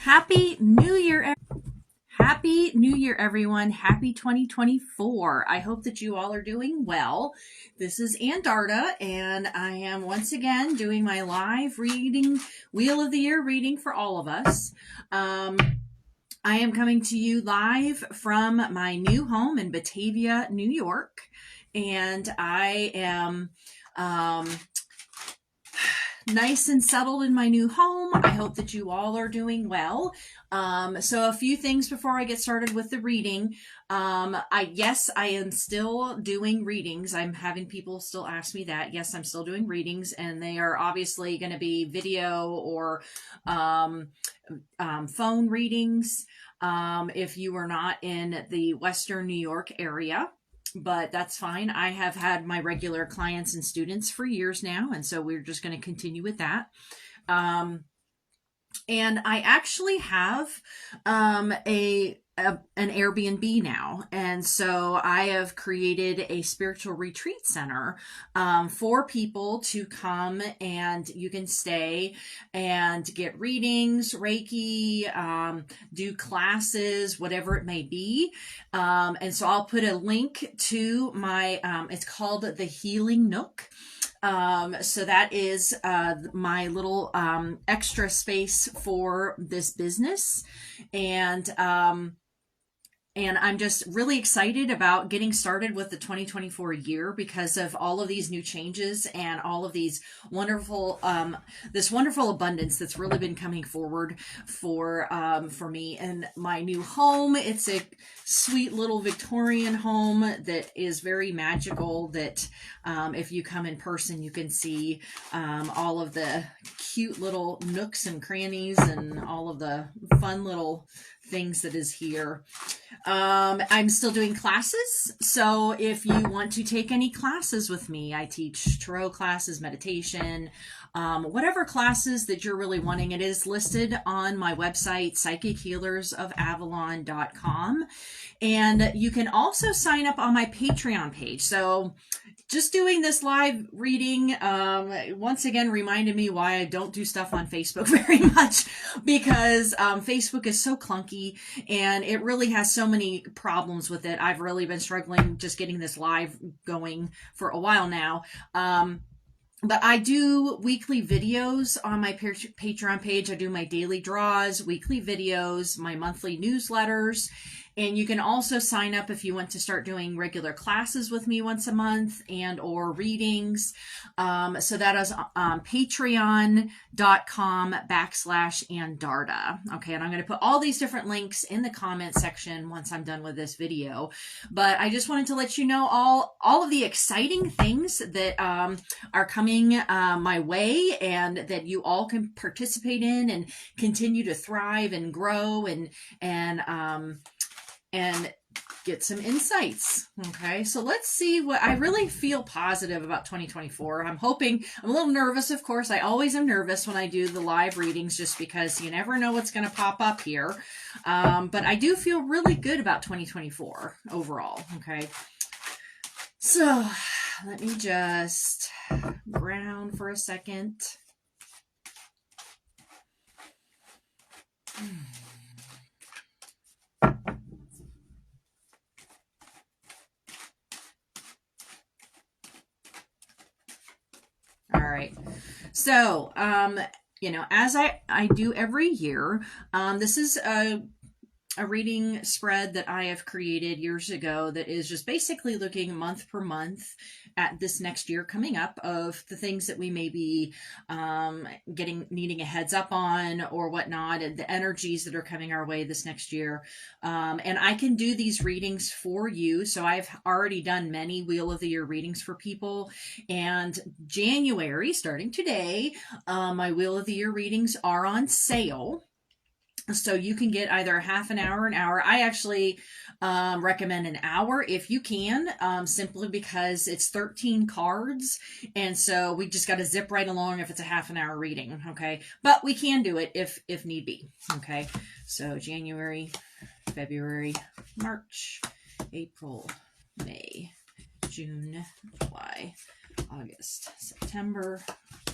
Happy New Year. Happy New Year, everyone. Happy 2024. I hope that you all are doing well. This is Andarta, and I am once again doing my live reading, Wheel of the Year reading for all of us. I am coming to you live from my new home in Batavia, New York, and I am nice and settled in my new home. I hope that you all are doing well. So a few things before I get started with the reading. Yes, I am still doing readings. I'm having people still ask me that. Yes, I'm still doing readings, and they are obviously going to be video or phone readings if you are not in the Western New York area. But that's fine. I have had my regular clients and students for years now, and so we're just going to continue with that. And I actually have an Airbnb now, and so I have created a spiritual retreat center for people to come, and you can stay and get readings, Reiki, do classes, whatever it may be. And so I'll put a link to my it's called the Healing Nook. So that is my little extra space for this business. And I'm just really excited about getting started with the 2024 year because of all of these new changes and all of these wonderful, this wonderful abundance that's really been coming forward for me and my new home. It's a sweet little Victorian home that is very magical that if you come in person, you can see all of the cute little nooks and crannies and all of the fun little things that is here. I'm still doing classes, so if you want to take any classes with me, I teach tarot classes, meditation, whatever classes that you're really wanting. It is listed on my website, psychichealersofavalon.com, and you can also sign up on my Patreon page. So just doing this live reading once again reminded me why I don't do stuff on Facebook very much, because Facebook is so clunky and it really has so many problems with it. I've really been struggling just getting this live going for a while now. But I do weekly videos on my Patreon page. I do my daily draws, weekly videos, my monthly newsletters. And you can also sign up if you want to start doing regular classes with me once a month and or readings. So that is patreon.com/Andarta. Okay, and I'm going to put all these different links in the comment section once I'm done with this video. But I just wanted to let you know all of the exciting things that are coming my way, and that you all can participate in and continue to thrive and grow and get some insights. Okay, so let's see what I really feel positive about 2024. I'm a little nervous, of course. I always am nervous when I do the live readings just because you never know what's going to pop up here. But I do feel really good about 2024 overall. Okay, so let me just ground for a second. All right. So, as I do every year, this is a reading spread that I have created years ago that is just basically looking month per month at this next year coming up of the things that we may be needing a heads up on or whatnot, and the energies that are coming our way this next year. And I can do these readings for you. So I've already done many Wheel of the Year readings for people. And January, starting today, my Wheel of the Year readings are on sale. So you can get either half an hour, an hour. I actually recommend an hour if you can, simply because it's 13 cards. And so we just got to zip right along if it's a half an hour reading. Okay. But we can do it if need be. Okay. So January, February, March, April, May, June, July, August, September,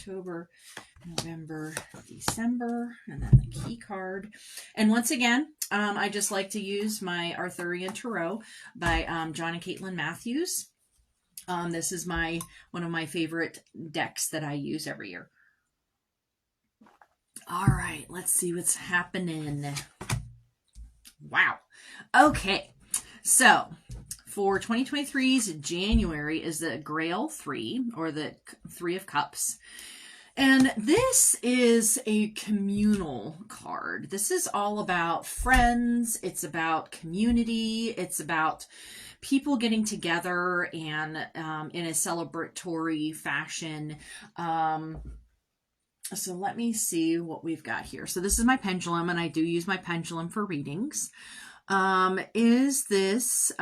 October, November, December, and then the key card. And once again, I just like to use my Arthurian Tarot by John and Caitlin Matthews. This is one of my favorite decks that I use every year. All right, let's see what's happening. Wow. Okay, so for 2023's January is the Grail 3, or the 3 of Cups. And this is a communal card. This is all about friends. It's about community. It's about people getting together and in a celebratory fashion. So let me see what we've got here. So this is my pendulum, and I do use my pendulum for readings. Is this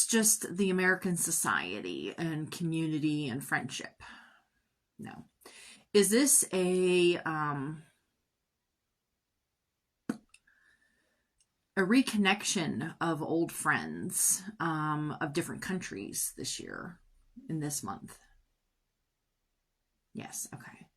just the American society and community and friendship? No. Is this a reconnection of old friends of different countries this year, in this month? Yes, okay.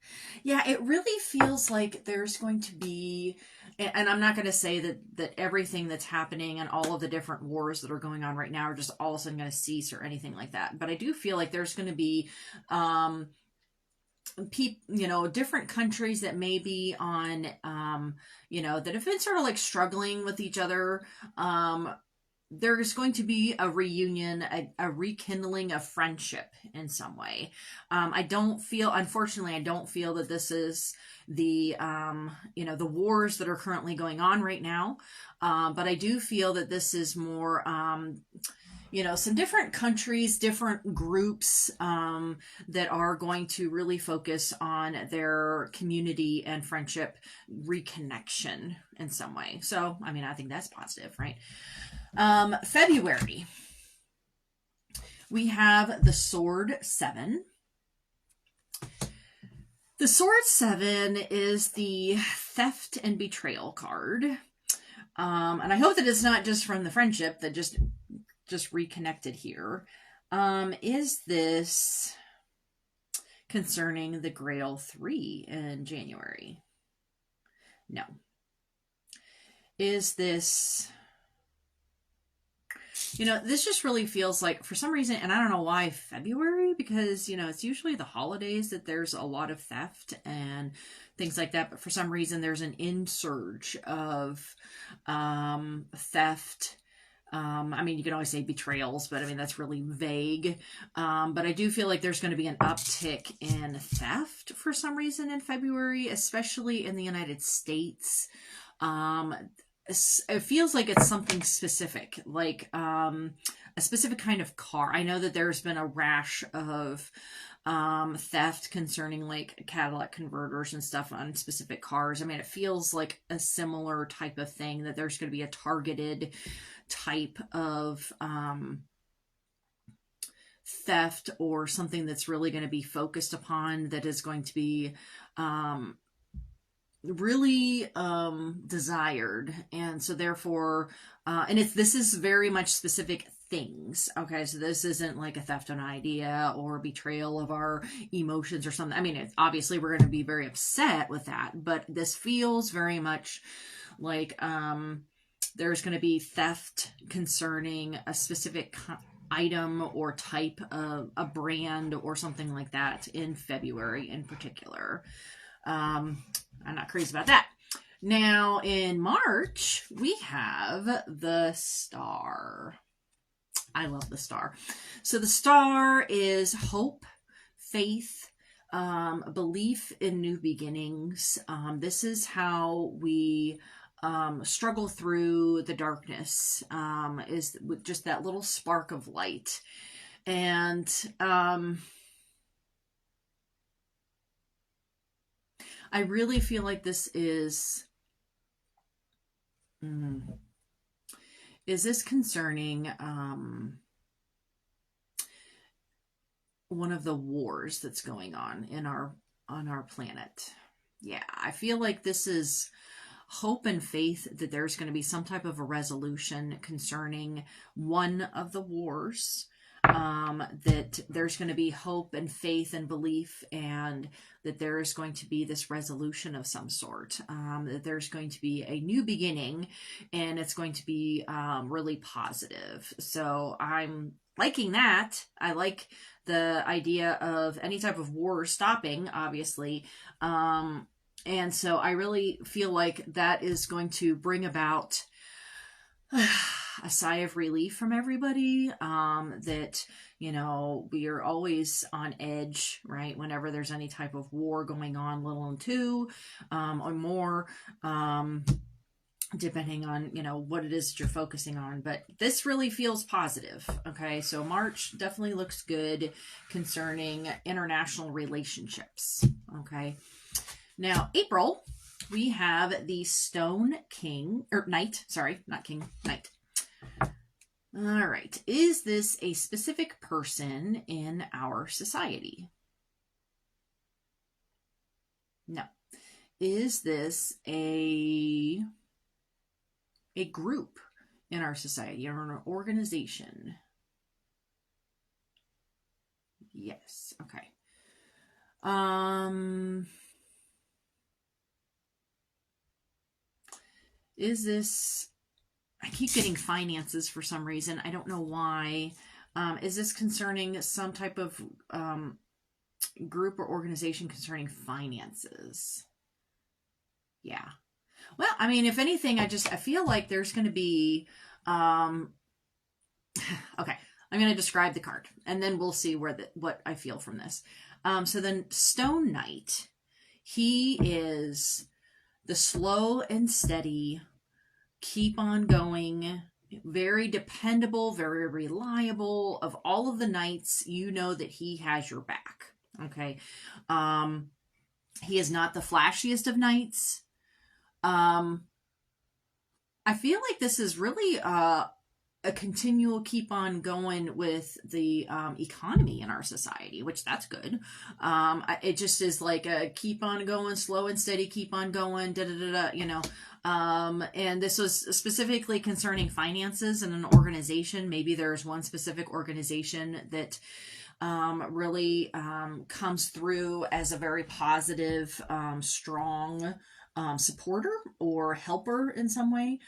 Yeah, it really feels like there's going to be, and I'm not going to say that everything that's happening and all of the different wars that are going on right now are just all of a sudden going to cease or anything like that. But I do feel like there's going to be different countries that may be on, that have been sort of like struggling with each other. There's going to be a reunion, a rekindling of friendship in some way. Unfortunately, I don't feel that this is the wars that are currently going on right now. But I do feel that this is more, some different countries, different groups that are going to really focus on their community and friendship reconnection in some way. So, I think that's positive, right? February, we have the Sword 7. The Sword 7 is the theft and betrayal card. And I hope that it's not just from the friendship that just reconnected here. Is this concerning the Grail 3 in January? No. Is this... this just really feels like, for some reason, and I don't know why February, because, it's usually the holidays that there's a lot of theft and things like that. But for some reason, there's an insurge of theft. You can always say betrayals, but that's really vague. But I do feel like there's going to be an uptick in theft for some reason in February, especially in the United States. It feels like it's something specific, like a specific kind of car. I know that there's been a rash of theft concerning like Cadillac converters and stuff on specific cars. It feels like a similar type of thing, that there's going to be a targeted type of theft or something that's really going to be focused upon, that is going to be really desired. And so therefore this is very much specific things. Okay, so this isn't like a theft of an idea or betrayal of our emotions or something. Obviously we're going to be very upset with that, but this feels very much like there's going to be theft concerning a specific item or type of a brand or something like that in February in particular. I'm not crazy about that. Now in March, we have the Star. I love the Star. So the Star is hope, faith, belief in new beginnings. This is how we struggle through the darkness, is with just that little spark of light. And I really feel like this is this concerning one of the wars that's going on on our planet? Yeah, I feel like this is hope and faith that there's going to be some type of a resolution concerning one of the wars. that there's going to be hope and faith and belief, and that there is going to be this resolution of some sort, that there's going to be a new beginning, and it's going to be really positive. So I'm liking that. I like the idea of any type of war stopping, obviously. And so I really feel like that is going to bring about a sigh of relief from everybody, that, we are always on edge, right? Whenever there's any type of war going on, little and two, or more, depending on, what it is that you're focusing on. But this really feels positive. Okay. So March definitely looks good concerning international relationships. Okay. Now, April, we have the Stone King, or Knight, sorry, not King, Knight. All right. Is this a specific person in our society? No. Is this a group in our society or an organization? Yes. Okay. Is this, I keep getting finances for some reason. I don't know why. Is this concerning some type of group or organization concerning finances? Yeah. Well, I mean, if anything, I feel like there's going to be, okay, I'm going to describe the card, and then we'll see what I feel from this. So then Stone Knight, he is the slow and steady, keep on going, very dependable, very reliable. Of all of the knights, that he has your back. Okay. He is not the flashiest of knights. I feel like this is really a continual keep on going with the economy in our society, which that's good. It just is like a keep on going, slow and steady, keep on going, and this was specifically concerning finances and an organization. Maybe there's one specific organization that really comes through as a very positive, strong supporter or helper in some way.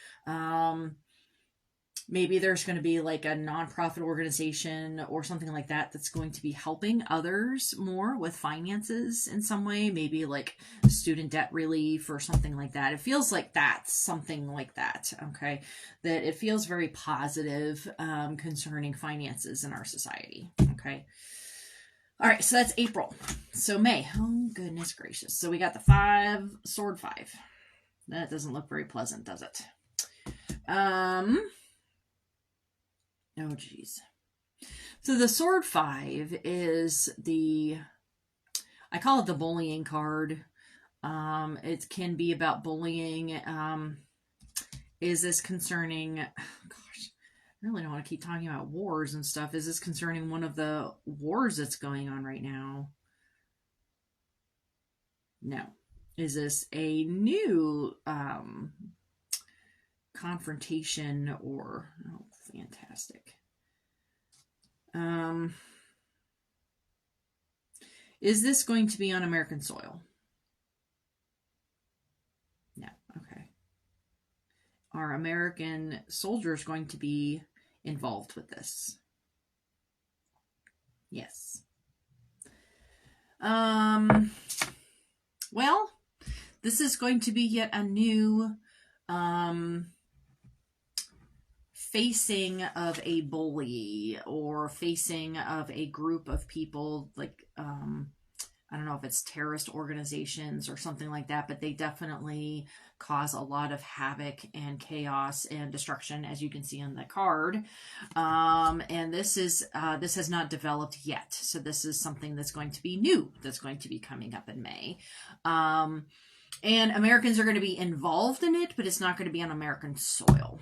Maybe there's going to be like a nonprofit organization or something like that that's going to be helping others more with finances in some way. Maybe like student debt relief or something like that. It feels like that's something like that. Okay. That it feels very positive concerning finances in our society. Okay. All right. So that's April. So May. Oh, goodness gracious. So we got the sword five. That doesn't look very pleasant, does it? Oh, geez. So the sword five is I call it the bullying card. It can be about bullying. Is this concerning, gosh, I really don't want to keep talking about wars and stuff. Is this concerning one of the wars that's going on right now? No. Is this a new confrontation or, oh, fantastic. Is this going to be on American soil? No. Okay. Are American soldiers going to be involved with this? Yes. Well, this is going to be yet a new facing of a bully or facing of a group of people, like I don't know if it's terrorist organizations or something like that, but they definitely cause a lot of havoc and chaos and destruction, as you can see on the card. And this has not developed yet. So this is something that's going to be new, that's going to be coming up in May. And Americans are going to be involved in it, but it's not going to be on American soil.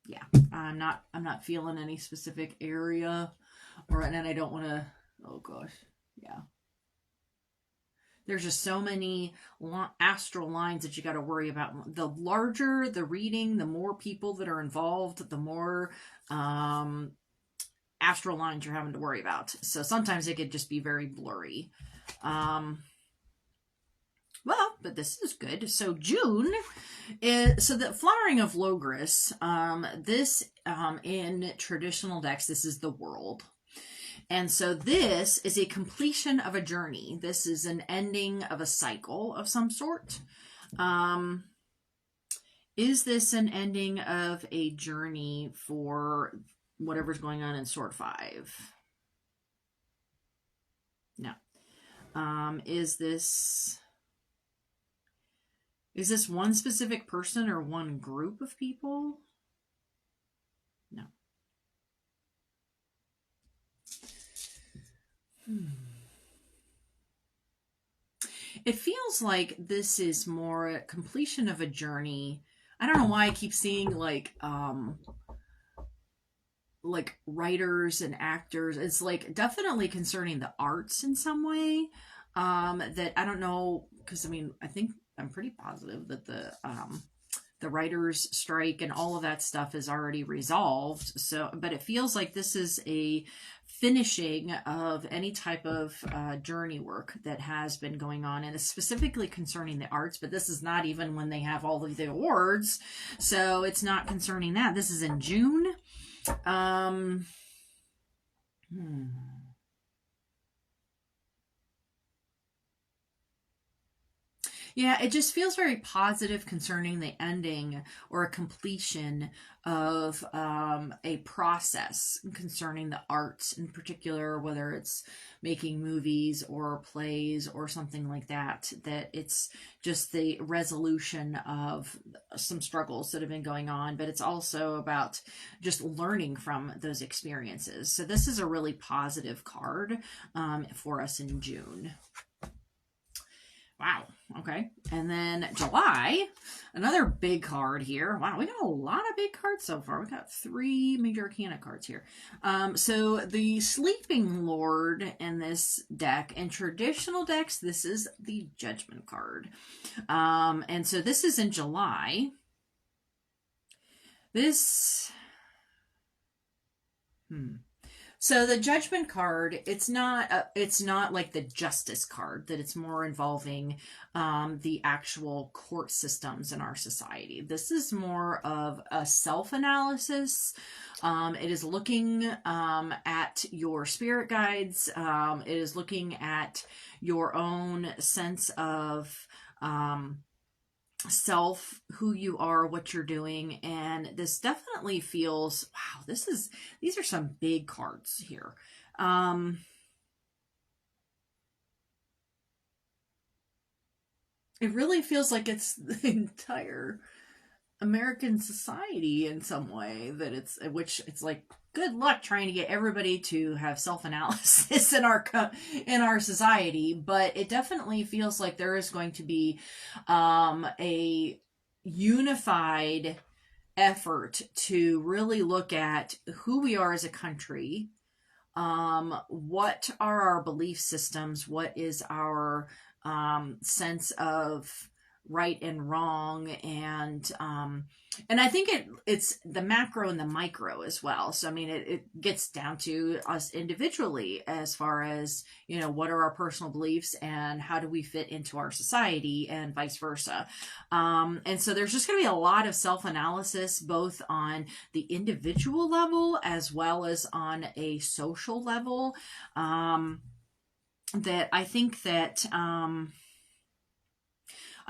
Yeah, I'm not feeling any specific area, and I don't want to, oh gosh, yeah. There's just so many astral lines that you got to worry about. The larger the reading, the more people that are involved, the more astral lines you're having to worry about. So sometimes it could just be very blurry. Well, but this is good. So June is, so the flowering of Logris, this in traditional decks, this is the world. And so this is a completion of a journey. This is an ending of a cycle of some sort. Is this an ending of a journey for whatever's going on in Sword 5? No. Is this one specific person or one group of people? No. It feels like this is more a completion of a journey. I don't know why I keep seeing like writers and actors. It's like definitely concerning the arts in some way. That I don't know, because I mean, I think I'm pretty positive that the writers' strike and all of that stuff is already resolved. So, but it feels like this is a finishing of any type of journey work that has been going on, and it's specifically concerning the arts. But this is not even when they have all of the awards, so it's not concerning that. This is in June. Yeah, it just feels very positive concerning the ending or a completion of a process concerning the arts in particular, whether it's making movies or plays or something like that, that it's just the resolution of some struggles that have been going on, but it's also about just learning from those experiences. So this is a really positive card for us in June. Wow. Okay. And then July, another big card here. Wow, we got a lot of big cards so far. We got 3 major arcana cards here. So the Sleeping Lord in this deck, in traditional decks, this is the Judgment card. And so this is in July. This... So the Judgment card, it's not like the Justice card, that it's more involving the actual court systems in our society. This is more of a self-analysis. It is looking at your spirit guides. It is looking at your own sense of self, who you are, what you're doing. And this definitely feels, wow, these are some big cards here. It really feels like it's the entire American society in some way, that it's like, good luck trying to get everybody to have self-analysis in our society. But it definitely feels like there is going to be a unified effort to really look at who we are as a country, what are our belief systems, what is our sense of right and wrong, and I think it's the macro and the micro as well. So I mean, it gets down to us individually, as far as, you know, what are our personal beliefs and how do we fit into our society, and vice versa. And so there's just going to be a lot of self-analysis, both on the individual level as well as on a social level, that I think that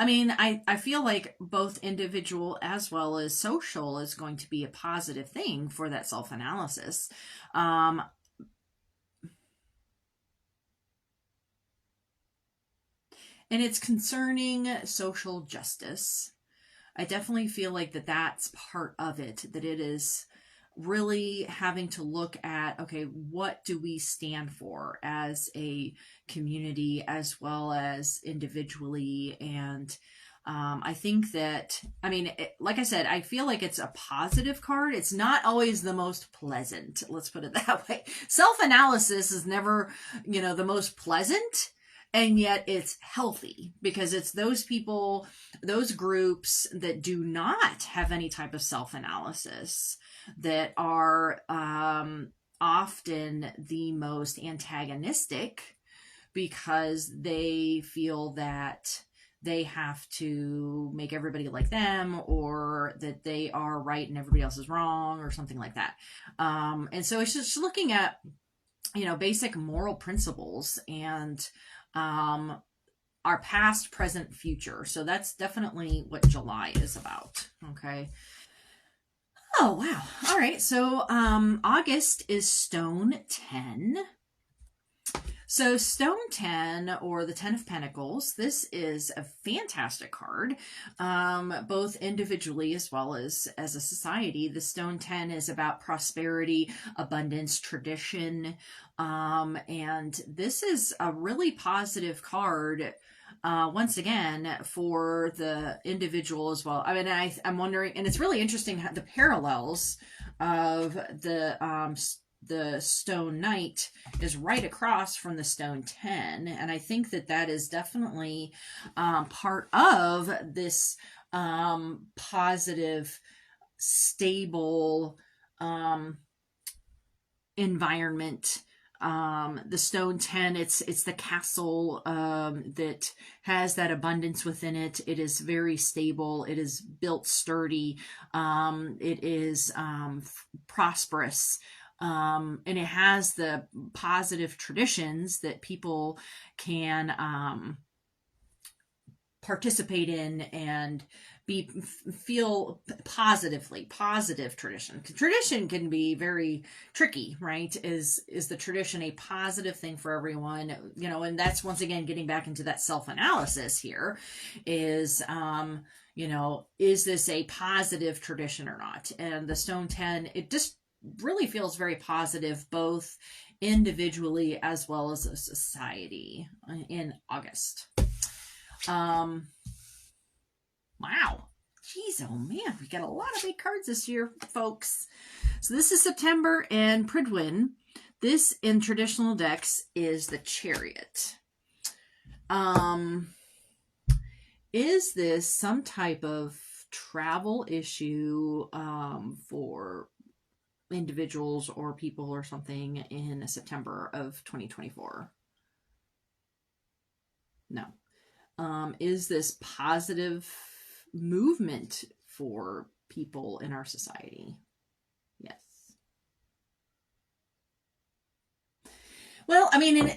I mean, I feel like both individual as well as social is going to be a positive thing for that self-analysis. And it's concerning social justice. I definitely feel like that's part of it, that it is really having to look at, okay, what do we stand for as a community as well as individually. And I think that, I mean, like I said, I feel like it's a positive card. It's not always the most pleasant, let's put it that way. Self-analysis is never, you know, the most pleasant. And yet it's healthy because it's those people, those groups that do not have any type of self-analysis that are often the most antagonistic because they feel that they have to make everybody like them, or that they are right and everybody else is wrong, or something like that. And so it's just looking at, basic moral principles and our past, present, future. So that's definitely what July is about. Okay. Oh, wow. All right. So August is Stone 10. So Stone 10, or the 10 of Pentacles, this is a fantastic card, both individually as well as a society. The Stone 10 is about prosperity, abundance, tradition, and this is a really positive card, once again, for the individual as well. I mean, I'm wondering, and it's really interesting how the parallels of the Stone Knight is right across from the Stone 10, and I think that is definitely part of this positive, stable environment. The Stone 10, it's the castle that has that abundance within it. It is very stable. It is built sturdy. It is prosperous. And it has the positive traditions that people can participate in and feel positive tradition. Tradition can be very tricky, right? Is the tradition a positive thing for everyone? And that's once again getting back into that self-analysis here is is this a positive tradition or not? And the Stone 10, it just really feels very positive, both individually as well as a society in August. Wow. Jeez, oh man, we got a lot of big cards this year, folks. So this is September, and Pridwin, this in traditional decks is the Chariot. Is this some type of travel issue for individuals or people or something in September of 2024? No. Is this positive movement for people in our society? Yes. Well, I mean,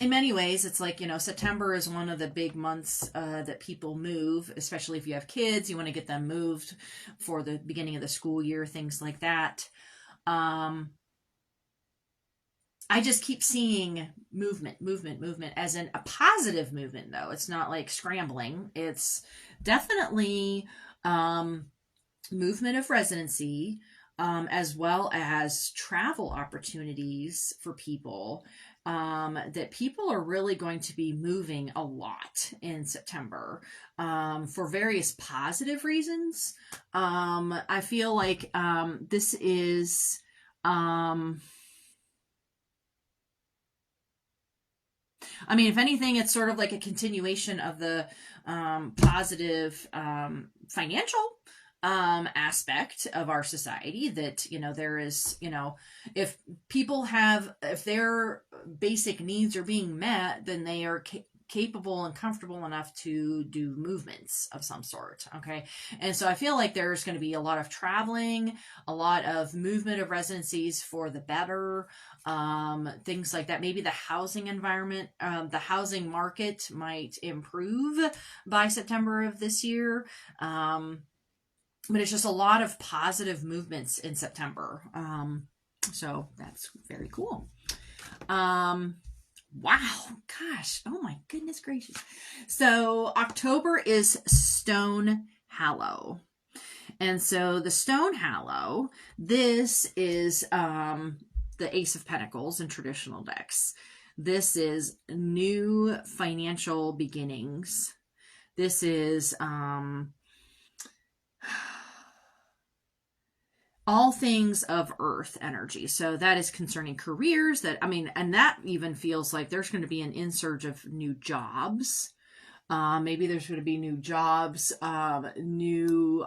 in many ways, it's like, September is one of the big months that people move, especially if you have kids. You want to get them moved for the beginning of the school year, things like that. I just keep seeing movement, as in a positive movement, though. It's not like scrambling. It's definitely movement of residency, as well as travel opportunities for people, that people are really going to be moving a lot in September, for various positive reasons. I feel like this is if anything, it's sort of like a continuation of the positive financial aspect of our society, that there is, if if their basic needs are being met, then they are capable and comfortable enough to do movements of some sort. Okay. And so I feel like there's going to be a lot of traveling, a lot of movement of residencies for the better, things like that. Maybe the housing environment, the housing market might improve by September of this year. But it's just a lot of positive movements in September. So that's very cool. Wow, gosh, oh my goodness gracious. So October is Stone Hallow. And so the Stone Hallow, this is the Ace of Pentacles in traditional decks. This is new financial beginnings. This is a all things of earth energy. So that is concerning careers, that, I mean, and that even feels like there's going to be an insurge of new jobs. Maybe there's going to be new jobs, new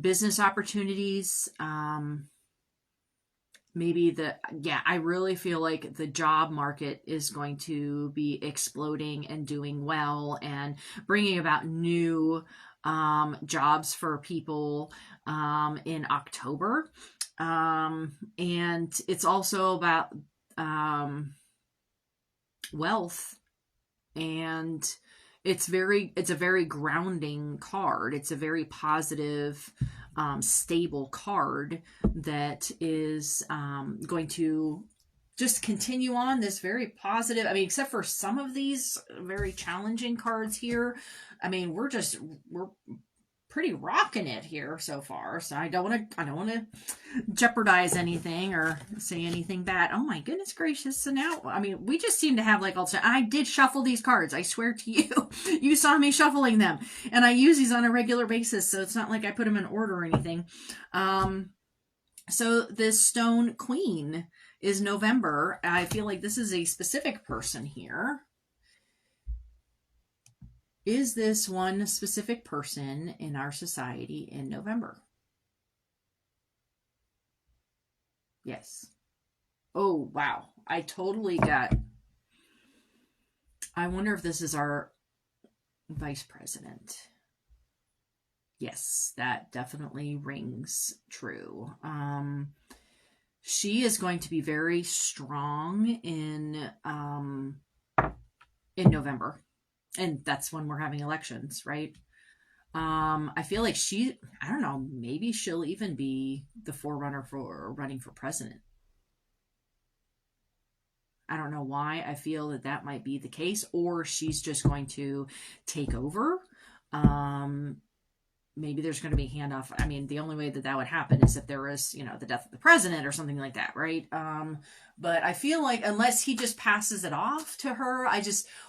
business opportunities. I really feel like the job market is going to be exploding and doing well and bringing about new jobs for people in October. And it's also about wealth, and it's a very grounding card. It's a very positive, stable card that is going to just continue on this very positive. I mean, except for some of these very challenging cards here. I mean, we're pretty rocking it here so far. So I don't want to jeopardize anything or say anything bad. Oh my goodness gracious. So now, I mean, we just seem to have like I did shuffle these cards. I swear to you, you saw me shuffling them, and I use these on a regular basis. So it's not like I put them in order or anything. So this Stone Queen is November. I feel like this is a specific person here. Is this one specific person in our society in November? Yes. Oh, wow. I totally got... I wonder if this is our vice president. Yes, that definitely rings true. She is going to be very strong in November. And that's when we're having elections, right? I feel like I don't know, maybe she'll even be the forerunner for running for president. I don't know why I feel that might be the case, or she's just going to take over. Maybe there's going to be a handoff. I mean, the only way that would happen is if there was, the death of the president or something like that, right? But I feel like unless he just passes it off to her,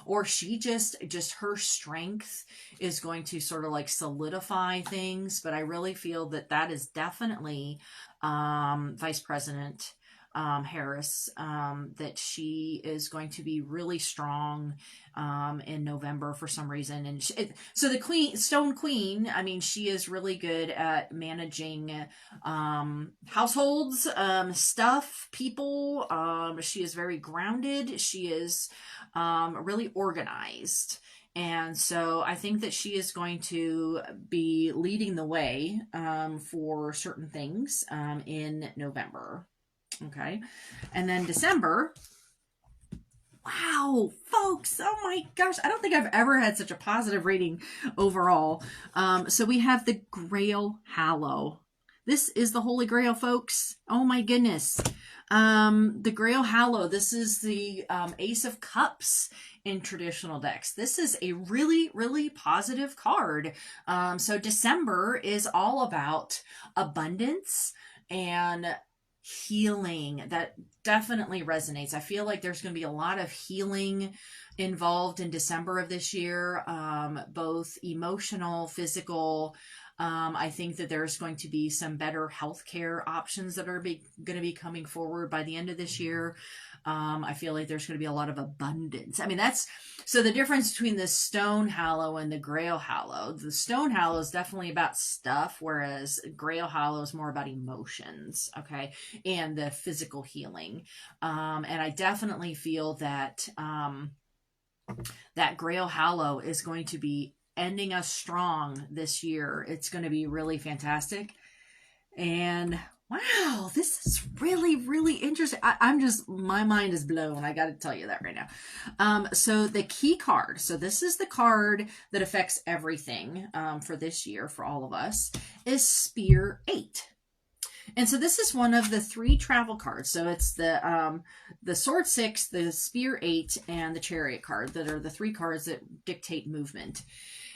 or she just her strength is going to sort of like solidify things. But I really feel that is definitely Vice President Harris, that she is going to be really strong in November for some reason. And so the Stone Queen, I mean, she is really good at managing households, stuff, people. She is very grounded. She is really organized. And so I think that she is going to be leading the way for certain things in November. Okay. And then December. Wow, folks. Oh my gosh. I don't think I've ever had such a positive reading overall. So we have the Grail Hallow. This is the Holy Grail, folks. Oh my goodness. The Grail Hallow. This is the Ace of Cups in traditional decks. This is a really, really positive card. So December is all about abundance and healing. That definitely resonates. I feel like there's going to be a lot of healing involved in December of this year, both emotional, physical. I think that there's going to be some better healthcare options that are going to be coming forward by the end of this year. I feel like there's going to be a lot of abundance. I mean, so the difference between the Stone Hallow and the Grail Hallow. The Stone Hallow is definitely about stuff, whereas Grail Hallow is more about emotions, okay, and the physical healing. And I definitely feel that that Grail Hallow is going to be ending us strong this year. It's going to be really fantastic. And wow, this is really, really interesting. My mind is blown. I got to tell you that right now. So the key card, so this is the card that affects everything for this year for all of us, is Spear 8. And so this is one of the 3 travel cards. So it's the Sword 6, the Spear 8, and the Chariot card that are the 3 cards that dictate movement.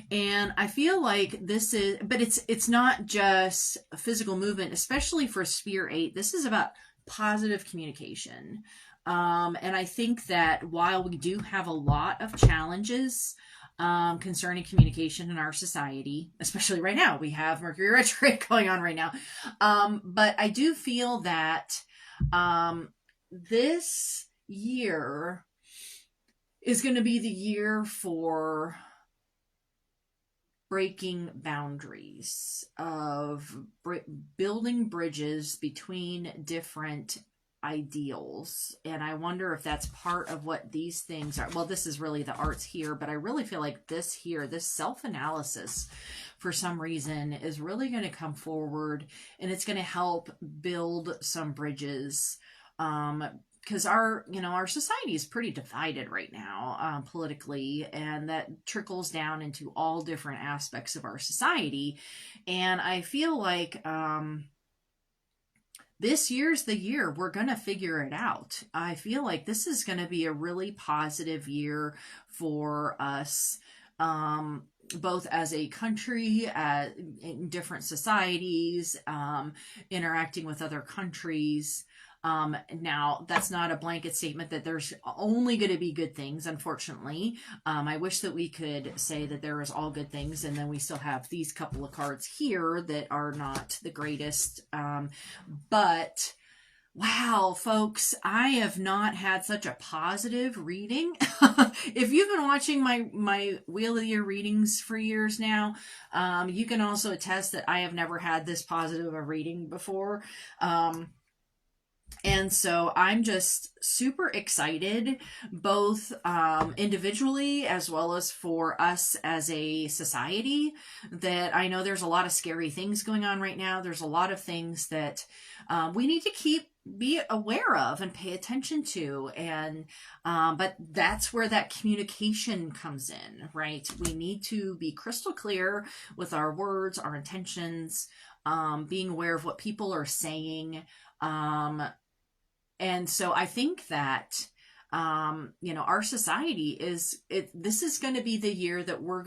And I feel like this is, but it's not just physical movement, especially for Spear 8. This is about positive communication. And I think that while we do have a lot of challenges concerning communication in our society, especially right now. We have Mercury retrograde going on right now. But I do feel that this year is going to be the year for breaking boundaries, of building bridges between different ideals. And I wonder if that's part of what these things are. Well, this is really the arts here, but I really feel like this here, this self-analysis, for some reason, is really going to come forward, and it's going to help build some bridges. Because our society is pretty divided right now, politically, and that trickles down into all different aspects of our society. And I feel like this year's the year we're going to figure it out. I feel like this is going to be a really positive year for us, both as a country, in different societies, interacting with other countries. Now, that's not a blanket statement that there's only going to be good things, unfortunately. I wish that we could say that there is all good things, and then we still have these couple of cards here that are not the greatest. But wow, folks, I have not had such a positive reading. If you've been watching my Wheel of the Year readings for years now, you can also attest that I have never had this positive a reading before. And so I'm just super excited, both individually as well as for us as a society, that I know there's a lot of scary things going on right now. There's a lot of things that we need to be aware of and pay attention to. And but that's where that communication comes in, right? We need to be crystal clear with our words, our intentions, being aware of what people are saying. And so I think that, our society this is going to be the year that we're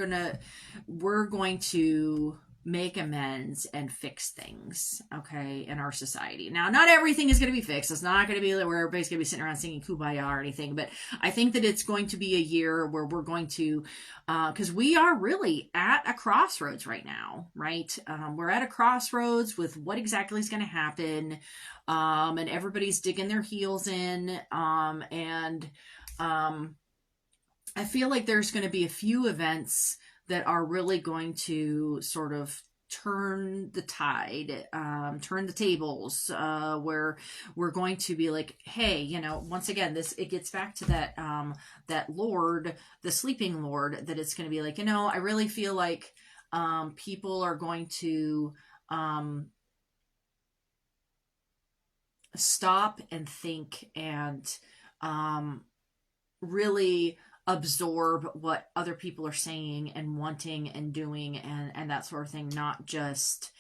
going to make amends and fix things, okay, in our society. Now, not everything is going to be fixed. It's not going to be where everybody's going to be sitting around singing Kumbaya or anything, but I think that it's going to be a year where we're going to, because we are really at a crossroads right now, right? We're at a crossroads with what exactly is going to happen, and everybody's digging their heels in, and I feel like there's going to be a few events that are really going to sort of turn the tide, turn the tables, where we're going to be like, hey, once again, it gets back to that Lord, the sleeping Lord, that it's going to be like, I really feel like people are going to stop and think and really absorb what other people are saying and wanting and doing and that sort of thing, not just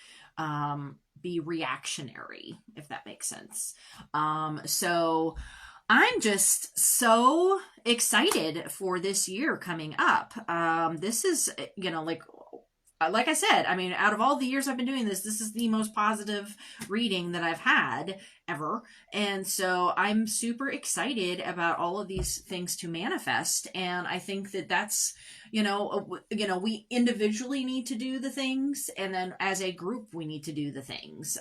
be reactionary, if that makes sense. So I'm just so excited for this year coming up. This is, like I said, I mean, out of all the years I've been doing this is the most positive reading that I've had ever. And so I'm super excited about all of these things to manifest. And I think that that's, we individually need to do the things. And then as a group, we need to do the things.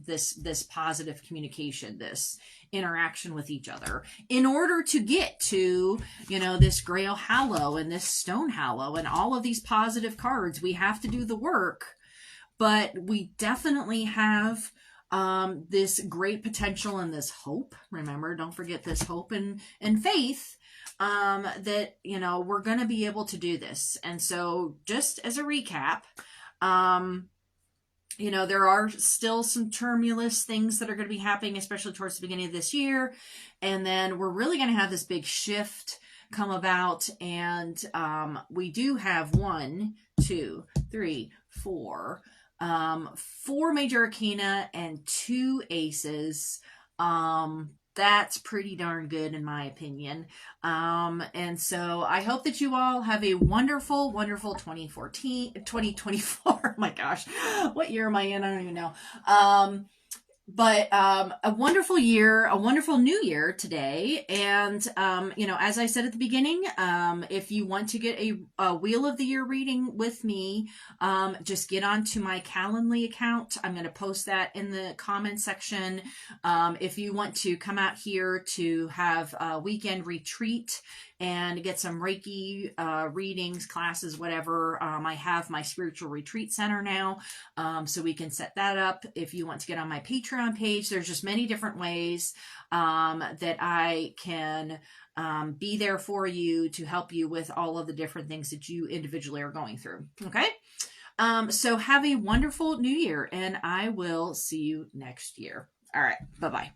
This positive communication, this interaction with each other, in order to get to, this Grail Hallow and this Stone Hallow and all of these positive cards. We have to do the work, but we definitely have this great potential and this hope. Remember, don't forget this hope and faith, that, we're going to be able to do this. And so just as a recap, there are still some tumultuous things that are going to be happening, especially towards the beginning of this year. And then we're really going to have this big shift come about. And we do have 1, 2, 3, 4, 4 major arcana and 2 aces. That's pretty darn good in my opinion. And so I hope that you all have a wonderful, wonderful 2024. Oh my gosh, what year am I in? I don't even know. But a wonderful year, a wonderful new year today. And, as I said at the beginning, if you want to get a Wheel of the Year reading with me, just get onto my Calendly account. I'm going to post that in the comment section. If you want to come out here to have a weekend retreat and get some Reiki readings, classes, whatever, I have my spiritual retreat center now. So we can set that up. If you want to get on my Patreon page, there's just many different ways that I can be there for you to help you with all of the different things that you individually are going through. Okay. So have a wonderful new year, and I will see you next year. All right. Bye-bye.